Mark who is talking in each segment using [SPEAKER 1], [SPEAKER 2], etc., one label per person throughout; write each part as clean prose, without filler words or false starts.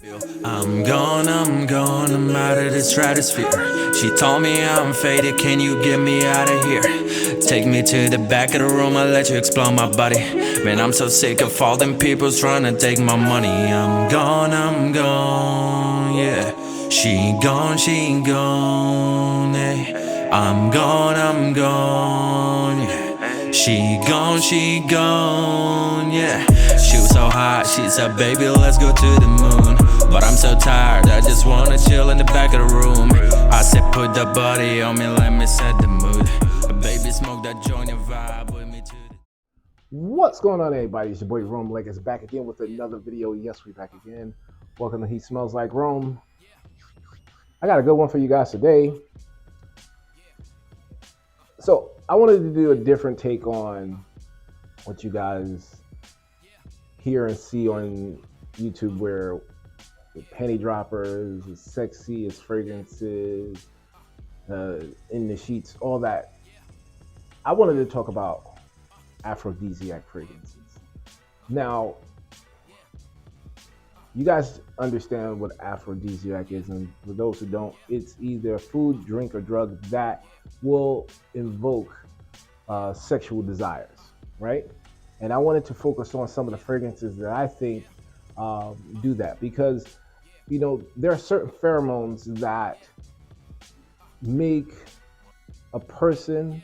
[SPEAKER 1] I'm out of the stratosphere. She told me I'm faded, can you get me out of here? Take me to the back of the room, I'll let you explore my body. Man, I'm so sick of all them people trying to take my money. I'm gone, yeah. She gone, yeah. I'm gone, yeah. She gone, yeah. She was so hot, she said, baby, let's go to the moon. But I'm so tired, I just wanna chill in the back of the room. I said, put the body on me, let me set the mood. Baby, smoke that joint and vibe with me too.
[SPEAKER 2] What's going on, everybody? It's your boy Rome Lakers back again with another video. Yes, we're back again. Welcome to He Smells Like Rome. I got a good one for you guys today. So I wanted to do a different take on what you guys hear and see on YouTube, where the penny droppers, the sexiest fragrances, in the sheets, all that. I wanted to talk about aphrodisiac fragrances. Now, you guys understand what aphrodisiac is, and for those who don't, it's either a food, drink, or drug that will invoke sexual desires, right? And I wanted to focus on some of the fragrances that I think do that, because there are certain pheromones that make a person,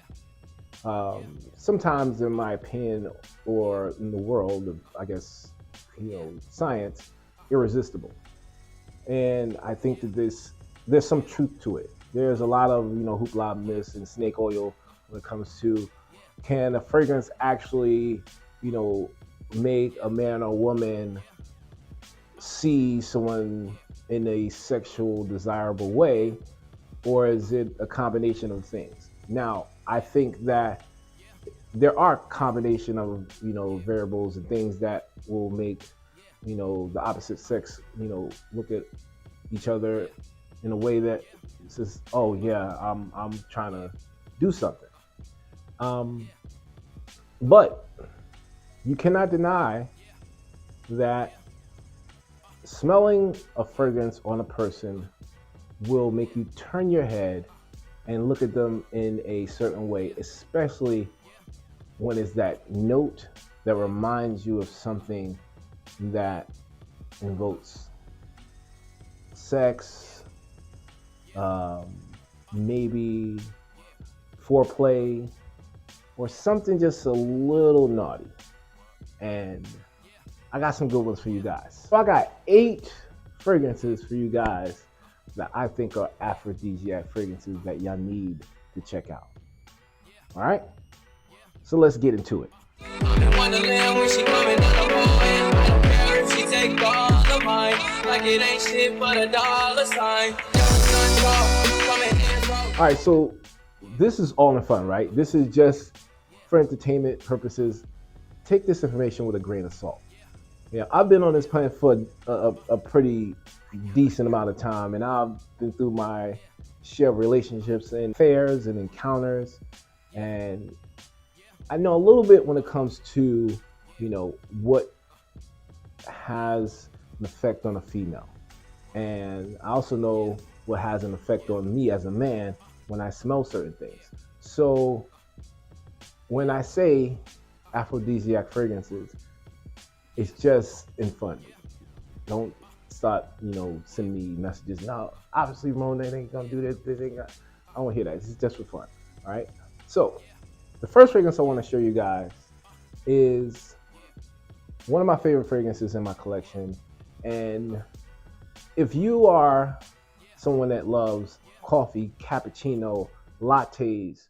[SPEAKER 2] sometimes in my opinion, or in the world of, I guess, science, irresistible. And I think that there's some truth to it. There's a lot of hoopla, myths, and snake oil when it comes to, can a fragrance actually make a man or woman see someone in a sexual desirable way, or is it a combination of things? Now, I think that there are a combination of variables and things that will make the opposite sex look at each other in a way that says, oh yeah, I'm trying to do something. But you cannot deny that smelling a fragrance on a person will make you turn your head and look at them in a certain way, especially when it's that note that reminds you of something that invokes sex, maybe foreplay, or something just a little naughty. And I got some good ones for you guys. So I got 8 fragrances for you guys that I think are aphrodisiac fragrances that y'all need to check out. All right? So let's get into it. All right, so this is all in fun, right? This is just for entertainment purposes. Take this information with a grain of salt. I've been on this planet for a pretty decent amount of time, and I've been through my share of relationships and affairs and encounters, and I know a little bit when it comes to what has an effect on a female, and I also know what has an effect on me as a man when I smell certain things. So when I say aphrodisiac fragrances, it's just in fun. Don't start, sending me messages. Now, obviously, Ramon, they ain't gonna do this. I don't want to hear that. This is just for fun. All right. So, the first fragrance I want to show you guys is one of my favorite fragrances in my collection. And if you are someone that loves coffee, cappuccino, lattes,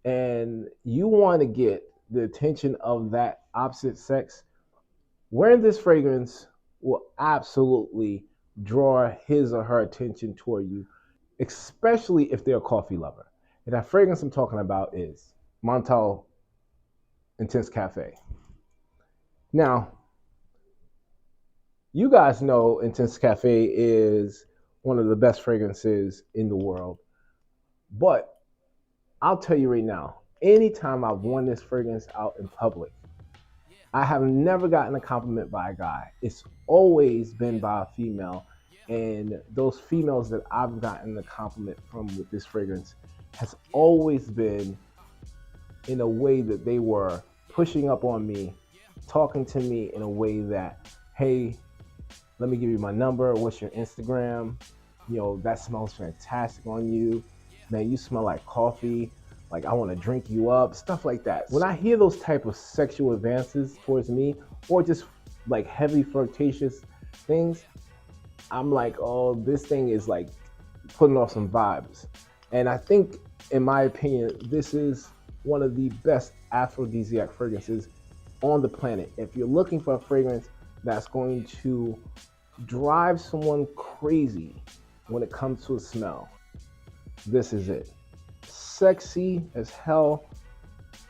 [SPEAKER 2] and you want to get the attention of that opposite sex, wearing this fragrance will absolutely draw his or her attention toward you, especially if they're a coffee lover. And that fragrance I'm talking about is Montal Intense Cafe. Now, you guys know Intense Cafe is one of the best fragrances in the world. But I'll tell you right now, anytime I've worn this fragrance out in public, I have never gotten a compliment by a guy. It's always been by a female. And those females that I've gotten the compliment from with this fragrance has always been in a way that they were pushing up on me, talking to me in a way that, hey, let me give you my number. What's your Instagram? You know, that smells fantastic on you. Man, you smell like coffee. Like, I want to drink you up, stuff like that. When I hear those type of sexual advances towards me, or just like heavy flirtatious things, I'm like, oh, this thing is like putting off some vibes. And I think, in my opinion, this is one of the best aphrodisiac fragrances on the planet. If you're looking for a fragrance that's going to drive someone crazy when it comes to a smell, this is it. Sexy as hell.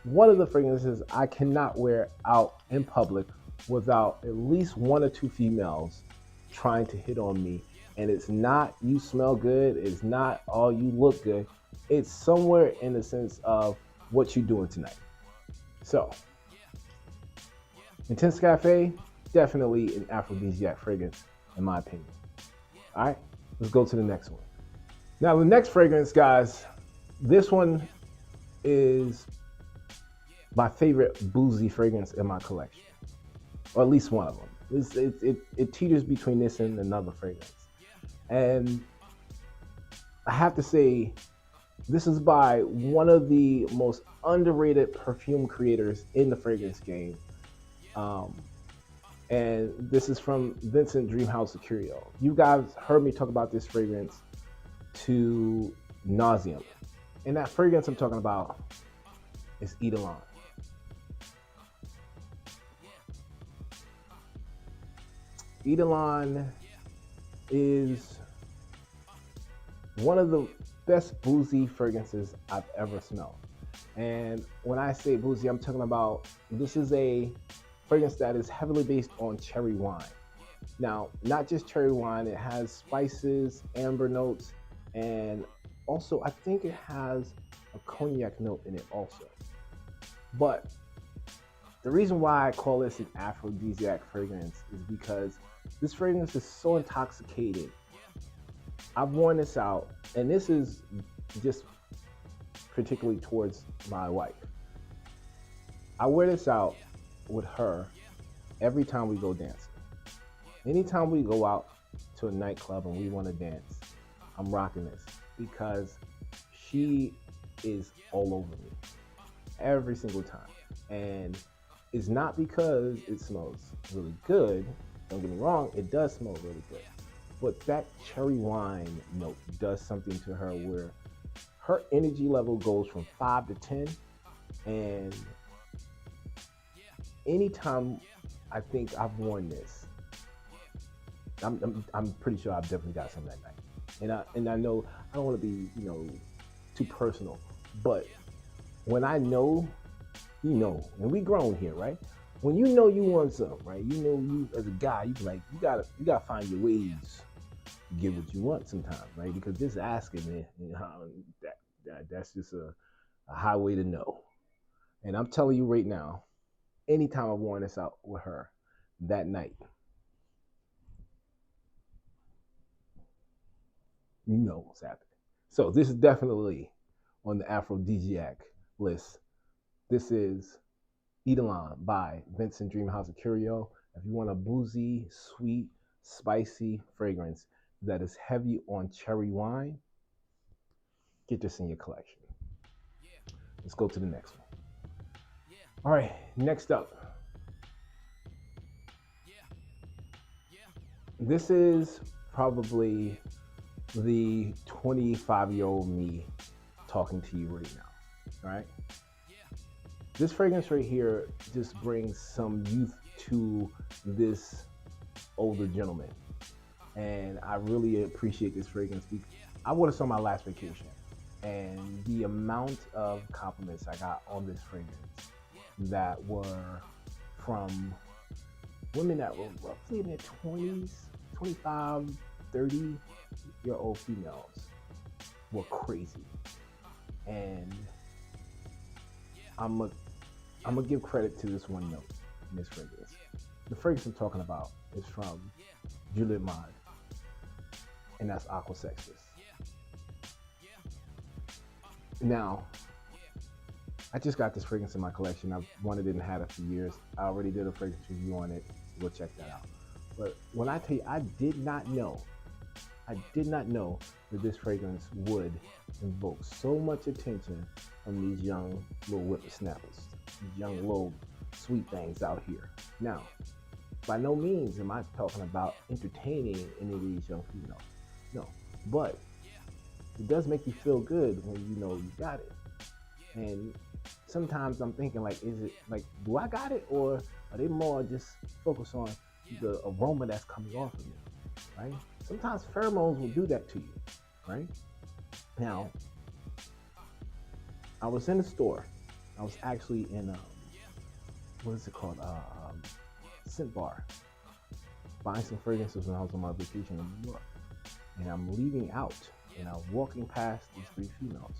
[SPEAKER 2] One of the fragrances I cannot wear out in public without at least one or two females trying to hit on me. And it's not you smell good, it's not all you look good. It's somewhere in the sense of what you doing tonight. So, Intense Cafe, definitely an aphrodisiac fragrance, in my opinion. All right, let's go to the next one. Now, the next fragrance, guys, this one is my favorite Boozy fragrance in my collection, or at least one of them. It teeters between this and another fragrance. And I have to say, this is by one of the most underrated perfume creators in the fragrance game. And this is from Vincent Dreamhouse Curio. You guys heard me talk about this fragrance to nauseum. And that fragrance I'm talking about is Eidolon. Eidolon is one of the best Boozy fragrances I've ever smelled. And when I say Boozy, I'm talking about, this is a fragrance that is heavily based on cherry wine. Now, not just cherry wine, it has spices, amber notes, and also I think it has a cognac note in it also. But the reason why I call this an aphrodisiac fragrance is because this fragrance is so intoxicating. I've worn this out, and this is just particularly towards my wife. I wear this out with her every time we go dancing. Anytime we go out to a nightclub and we want to dance, I'm rocking this because she is all over me every single time. And it's not because it smells really good. Don't get me wrong, it does smell really good. But that cherry wine note does something to her where her energy level goes from 5 to 10. And anytime I think I've worn this, I'm pretty sure I've definitely got some that night. And I know I don't want to be, too personal, but when I know, and we grown here, right? When you know you want something, right? You know, you as a guy, you like, you gotta find your ways to get what you want sometimes, right? Because just asking it, that's just a highway to know. And I'm telling you right now, anytime I've worn this out with her that night, you know what's happening. So this is definitely on the aphrodisiac list. This is Eidolon by Vincent Dreamhouse Curio. If you want a boozy, sweet, spicy fragrance that is heavy on cherry wine, get this in your collection. Let's go to the next one. All right, next up. This is probably the 25-year-old me talking to you right now, all right? This fragrance right here just brings some youth to this older gentleman. And I really appreciate this fragrance. I wore this on my last vacation, and the amount of compliments I got on this fragrance that were from women that were roughly in their 20s, 25, 30-year-old females were crazy. And I'm gonna give credit to this one note. in this fragrance. The fragrance I'm talking about is from Juliet Mod, and that's Aqua Sexus. Now, I just got this fragrance in my collection. I've wanted it and had it for years. I already did a fragrance review on it. Go check that out. But when I tell you, I did not know that this fragrance would invoke so much attention from these young little whippersnappers, these young little sweet things out here. Now, by no means am I talking about entertaining any of these young females. No, but it does make you feel good when you know you got it. And sometimes I'm thinking, like, is it like, do I got it, or are they more just focused on the aroma that's coming off of me, right? Sometimes pheromones will do that to you, right? Now, I was in a store. I was actually in what is it called? Scent bar, buying some fragrances when I was on my vacation in New York. And I'm leaving out, and I'm walking past these three females.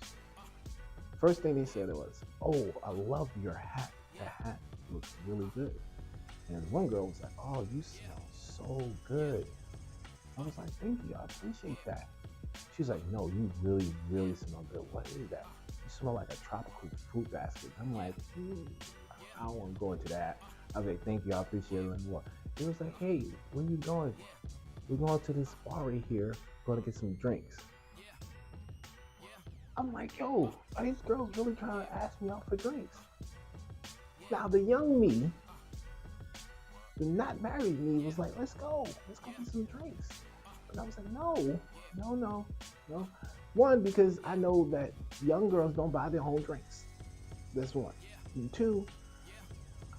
[SPEAKER 2] First thing they said was, "Oh, I love your hat. That hat looks really good." And one girl was like, "Oh, you smell so good." I was like, "Thank you, I appreciate that." She's like, "No, you really, really smell good. What is that?" "You smell like a tropical fruit basket." I'm like, I don't want to go into that. I was like, "Thank you, I appreciate it." And what? It was like, "Hey, where you going?" "We're going to this bar right here, going to get some drinks." I'm like, "Yo, are these girls really trying to ask me out for drinks?" Now, the young me, the not married me, was like, let's go get some drinks." And I was like, no. One, because I know that young girls don't buy their own drinks. That's one. And two,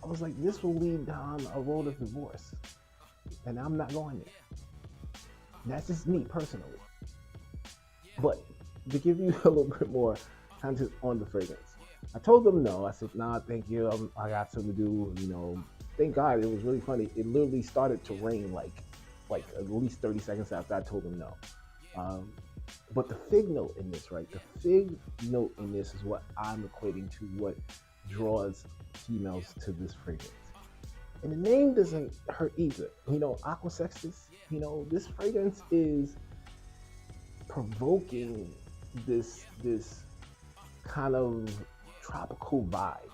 [SPEAKER 2] I was like, this will lead down a road of divorce, and I'm not going there. That's just me personally. But to give you a little bit more context on the fragrance, I told them no. I said, "Nah, thank you. I got something to do." Thank God, it was really funny. It literally started to rain like at least 30 seconds after I told them no. But the fig note in this, right? The fig note in this is what I'm equating to what draws females to this fragrance. And the name doesn't hurt either. Aqua Sexus, this fragrance is provoking this kind of tropical vibe.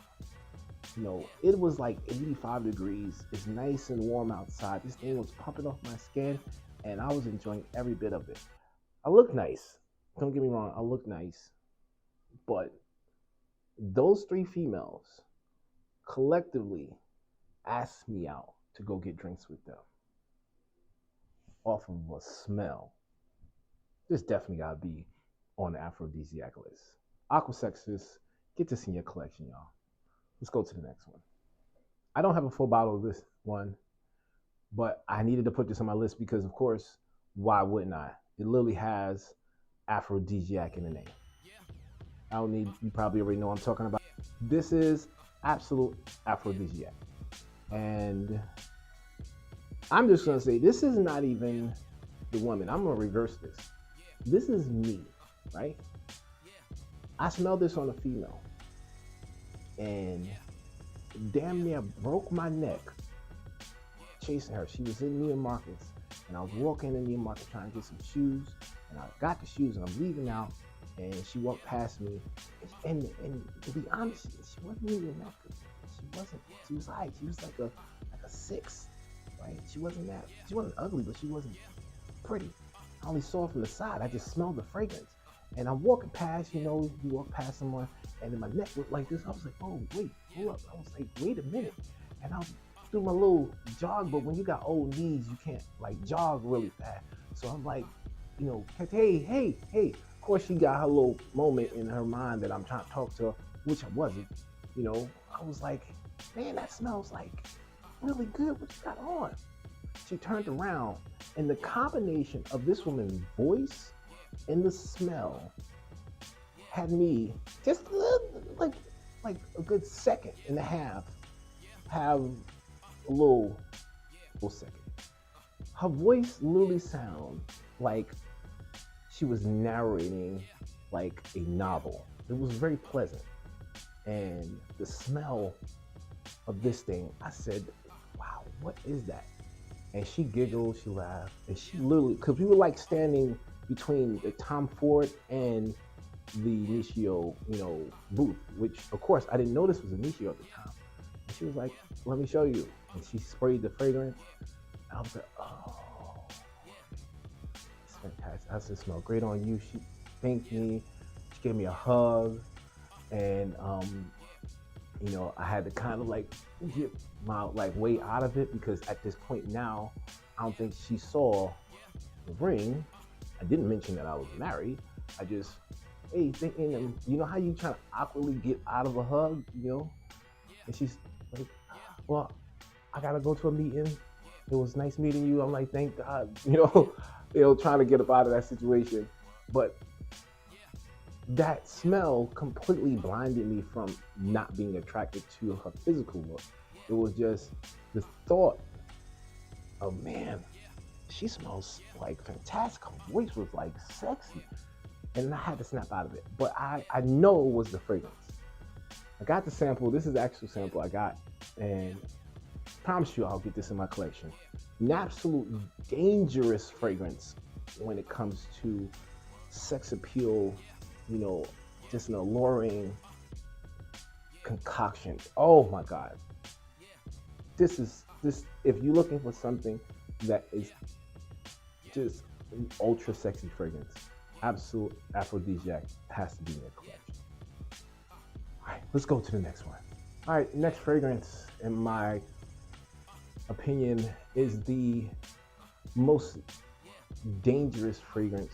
[SPEAKER 2] It was like 85 degrees. It's nice and warm outside. This thing was pumping off my skin, and I was enjoying every bit of it. I look nice. Don't get me wrong, I look nice. But those three females collectively asked me out to go get drinks with them off of a smell. This definitely gotta be on the aphrodisiac list. Aqua Sexus, get this in your collection, y'all. Let's go to the next one. I don't have a full bottle of this one, but I needed to put this on my list because, of course, why wouldn't I? It literally has aphrodisiac in the name. You probably already know what I'm talking about. This is absolute aphrodisiac. And I'm just gonna say, this is not even the woman. I'm gonna reverse this. This is me, right? I smelled this on a female, and damn near broke my neck chasing her. She was in Neiman Marcus, and I was walking in Neiman Marcus trying to get some shoes, and I got the shoes, and I'm leaving out, and she walked past me, and to be honest, she wasn't even that good. She was like a 6, right? She wasn't ugly, but she wasn't pretty. I only saw her from the side. I just smelled the fragrance. And I'm walking past, you walk past someone, and then my neck was like this. I was like, oh, wait, hold up. I was like, wait a minute. And I was through my little jog, but when you got old knees, you can't like jog really fast. So I'm like, hey. Of course, she got her little moment in her mind that I'm trying to talk to her, which I wasn't. I was like, man, that smells like really good. What you got on? She turned around, and the combination of this woman's voice and the smell had me just like a good second and a half have a little second. Her voice literally sounded like she was narrating like a novel. It was very pleasant, and the smell of this thing. I said, wow, what is that? And she giggled, she laughed, and she literally, because we were like standing between the Tom Ford and the Nishio, booth, which of course I didn't know this was a Nishio at the time. And she was like, let me show you. And she sprayed the fragrance. I was like, oh, it's fantastic. I said, smell great on you. She thanked me. She gave me a hug. And, I had to kind of like get my way out of it, because at this point now, I don't think she saw the ring. I didn't mention that I was married. I just, hey, thinking, you know how you try to awkwardly get out of a hug, And she's like, well, I gotta go to a meeting. It was nice meeting you. I'm like, thank God, trying to get up out of that situation. But that smell completely blinded me from not being attracted to her physical look. It was just the thought of, man, she smells like fantastic. Her voice was like sexy. And I had to snap out of it. But I know it was the fragrance. I got the sample. This is the actual sample I got. And I promise you I'll get this in my collection. An absolute dangerous fragrance when it comes to sex appeal, just an alluring concoction. Oh my God. This, if you're looking for something that is just an ultra sexy fragrance, absolute aphrodisiac, has to be in your collection. All right, let's go to the next one. All right, next fragrance, in my opinion, is the most dangerous fragrance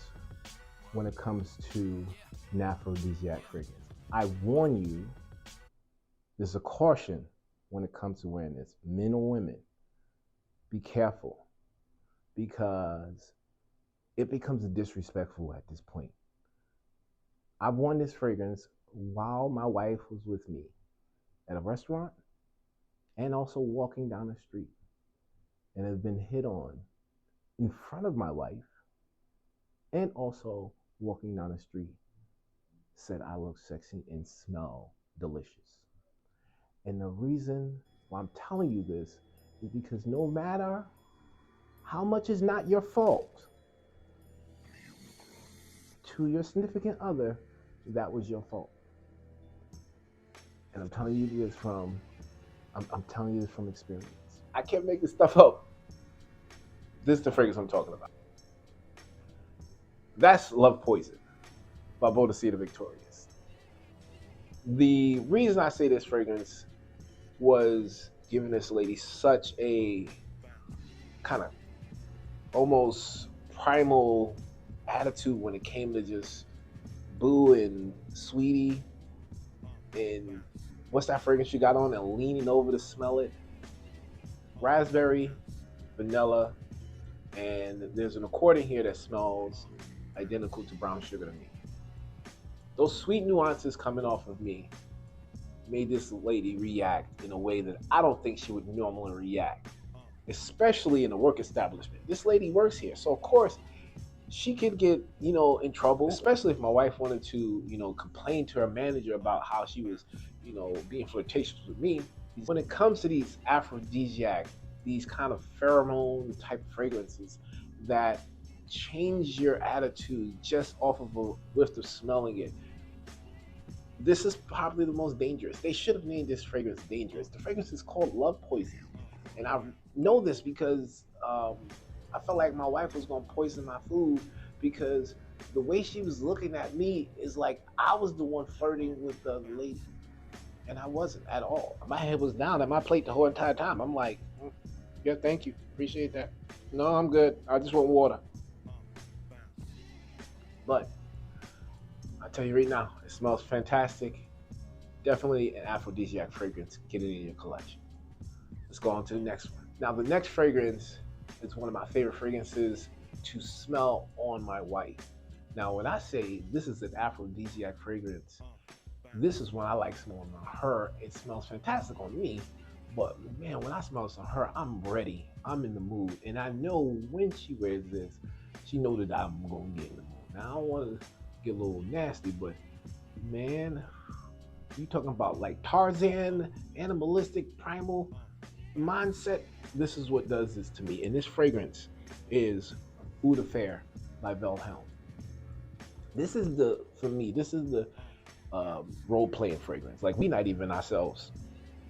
[SPEAKER 2] when it comes to an aphrodisiac fragrance. I warn you, there's a caution when it comes to wearing this. Men or women, be careful, because it becomes disrespectful at this point. I've worn this fragrance while my wife was with me at a restaurant and also walking down the street, and have been hit on in front of my wife and also walking down the street, said I look sexy and smell delicious. And the reason why I'm telling you this is because no matter how much is not your fault, to your significant other, that was your fault. And I'm telling you this from experience. I can't make this stuff up. This is the fragrance I'm talking about. That's Love Poison by Boozy the Victorious. The reason I say this fragrance was giving this lady such a kind of almost primal attitude when it came to just boo and sweetie, and what's that fragrance you got on, and leaning over to smell it? Raspberry, vanilla, and there's an accordion here that smells identical to brown sugar to me. Those sweet nuances coming off of me made this lady react in a way that I don't think she would normally react, especially in a work establishment. This lady works here, so of course she could get, in trouble, especially if my wife wanted to, complain to her manager about how she was, being flirtatious with me. When it comes to these aphrodisiac, these kind of pheromone type fragrances that change your attitude just off of a whiff of smelling it, this is probably the most dangerous. They should have named this fragrance dangerous. The fragrance is called Love Poison. And I know this because I felt like my wife was going to poison my food, because the way she was looking at me is like I was the one flirting with the lady. And I wasn't at all. My head was down at my plate the whole entire time. I'm like, yeah, thank you. Appreciate that. No, I'm good. I just want water. But I tell you right now, it smells fantastic. Definitely an aphrodisiac fragrance. Get it in your collection. Let's go on to the next one. Now, the next fragrance is one of my favorite fragrances to smell on my wife. Now, when I say this is an aphrodisiac fragrance, this is when I like smelling on her. It smells fantastic on me, but man, when I smell this on her, I'm ready. I'm in the mood, and I know when she wears this, she knows that I'm gonna get in the mood. Now, I don't want to get a little nasty, but man, You talking about like Tarzan, animalistic, primal mindset? This is what does this to me. And this fragrance is Eau de Fer by Wilhelm. This is for me, this is the role playing fragrance. Like we not even ourselves.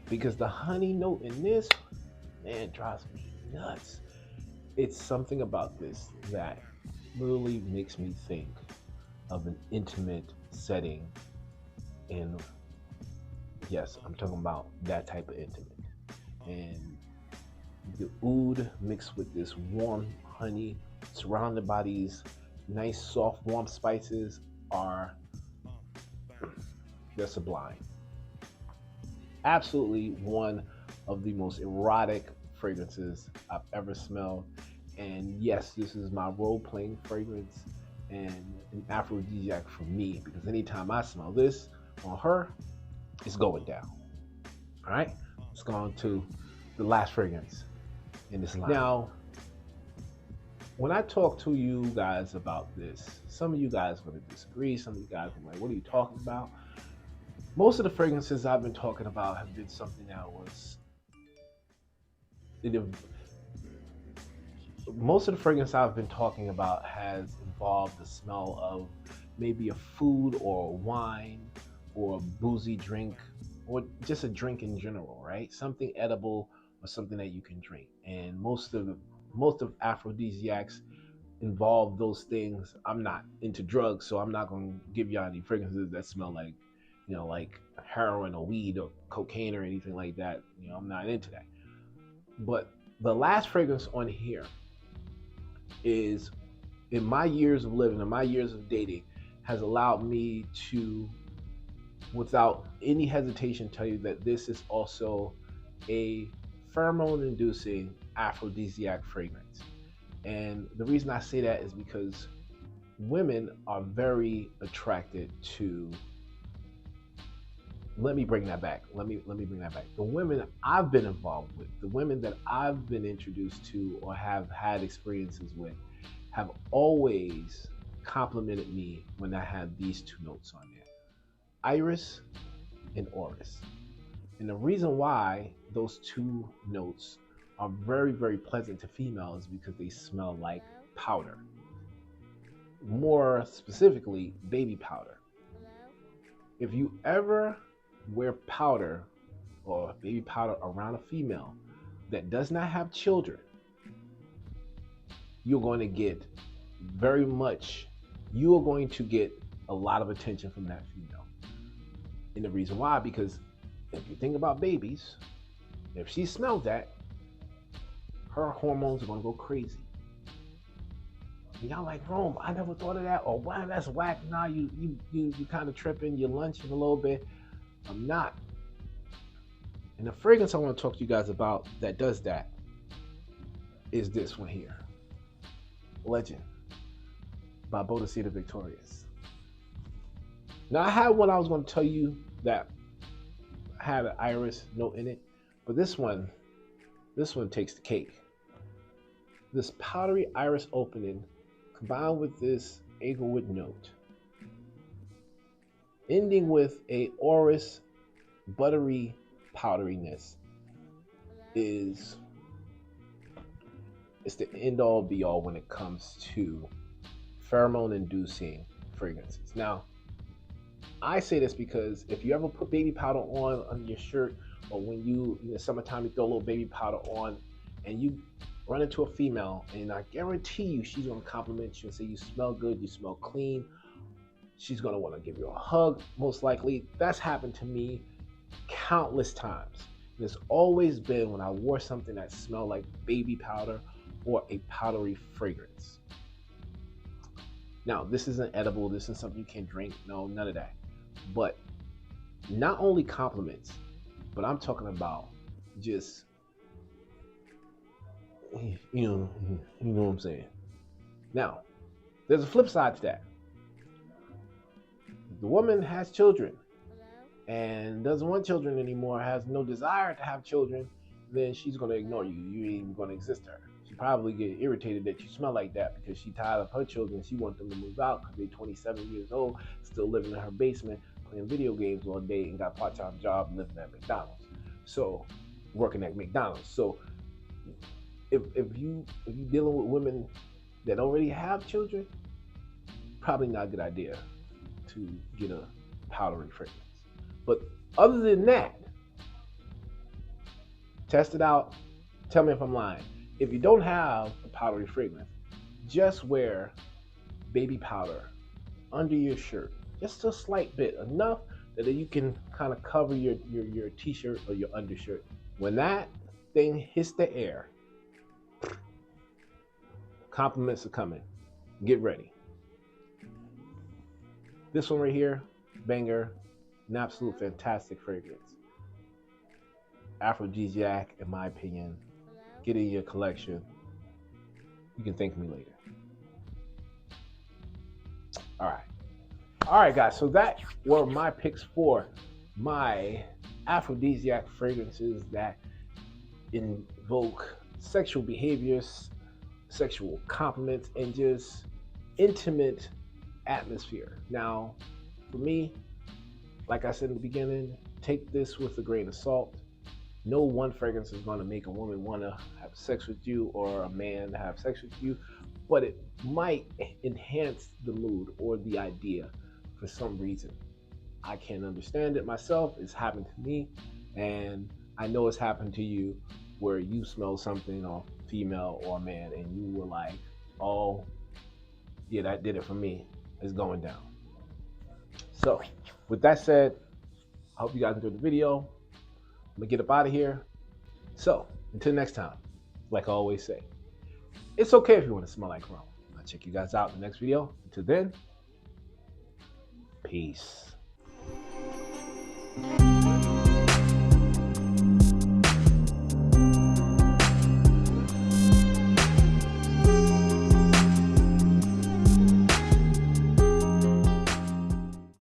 [SPEAKER 2] Because the honey note in this, man, drives me nuts. It's something about this that literally makes me think of an intimate setting. And yes, I'm talking about that type of intimate. And the oud mixed with this warm honey, surrounded by these nice, soft, warm spices, are they're sublime. Absolutely one of the most erotic fragrances I've ever smelled. And yes, this is my role playing fragrance and an aphrodisiac for me because anytime I smell this on her, it's going down. All right, let's go on to the last fragrance in this line. Now, when I talk to you guys about this, some of you guys are going to disagree. Some of you guys are like, what are you talking about? Most of the fragrances I've been talking about have been something that was, most of the fragrance I've been talking about has involved the smell of maybe a food or a wine or a boozy drink or just a drink in general, right? Something edible or something that you can drink. And most of aphrodisiacs involve those things. I'm not into drugs, so I'm not going to give y'all any fragrances that smell like, like heroin or weed or cocaine or anything like that. I'm not into that. But the last fragrance on here is, in my years of living, in my years of dating, has allowed me to, without any hesitation, tell you that this is also a pheromone-inducing aphrodisiac fragrance. And the reason I say that is because women are very attracted to, let me bring that back. Let me bring that back. The women I've been involved with, the women that I've been introduced to or have had experiences with, have always complimented me when I had these two notes on there: iris and orris. And the reason why those two notes are very, very pleasant to females is because they smell like powder. More specifically, baby powder. If you ever wear powder or baby powder around a female that does not have children, you're going to get a lot of attention from that female. And the reason why, because if you think about babies, if she smells that, her hormones are going to go crazy. And y'all like, Rome, I never thought of that. Or wow, that's whack. Nah, you kind of tripping. You're lunching a little bit. I'm not. And the fragrance I want to talk to you guys about that does that is this one here. Legend by Boozy the Victorious. Now, I had one I was going to tell you that had an iris note in it, but this one takes the cake. This powdery iris opening combined with this egglewood note, ending with a orris buttery powderiness, it's the end all be all when it comes to pheromone inducing fragrances. Now, I say this because if you ever put baby powder on under your shirt, or when you in the summertime you throw a little baby powder on and you run into a female, and I guarantee you she's gonna compliment you and say you smell good, you smell clean. She's gonna want to give you a hug, most likely. That's happened to me countless times. And it's always been when I wore something that smelled like baby powder or a powdery fragrance. Now, this isn't edible, this isn't something you can drink, no, none of that. But not only compliments, but I'm talking about just, you know what I'm saying. Now, there's a flip side to that. If the woman has children and doesn't want children anymore, has no desire to have children, then she's going to ignore you. You ain't even going to exist to her. She probably get irritated that you smell like that because she tired of her children. She wants them to move out because they're 27 years old, still living in her basement, playing video games all day and got a part-time job living at McDonald's. So working at McDonald's. So if you're dealing with women that already have children, probably not a good idea to get a powdery fragrance. But other than that, test it out. Tell me if I'm lying. If you don't have a powdery fragrance, just wear baby powder under your shirt. Just a slight bit, enough that you can kind of cover your t-shirt or your undershirt. When that thing hits the air, compliments are coming. Get ready. This one right here, banger, an absolute fantastic fragrance. Aphrodisiac, in my opinion. Get it in your collection. You can thank me later. All right, guys. So that were my picks for my aphrodisiac fragrances that invoke sexual behaviors, sexual compliments, and just intimate atmosphere. Now, for me, like I said in the beginning, take this with a grain of salt. No one fragrance is going to make a woman want to have sex with you or a man have sex with you, but it might enhance the mood or the idea for some reason. I can't understand it myself. It's happened to me, and I know it's happened to you where you smell something, or female or man, and you were like, oh, yeah, that did it for me. It's going down. So with that said, I hope you guys enjoyed the video. I'm gonna get up out of here. So until next time, like I always say, it's okay if you want to smell like Rome. I'll check you guys out in the next video. Until then, peace.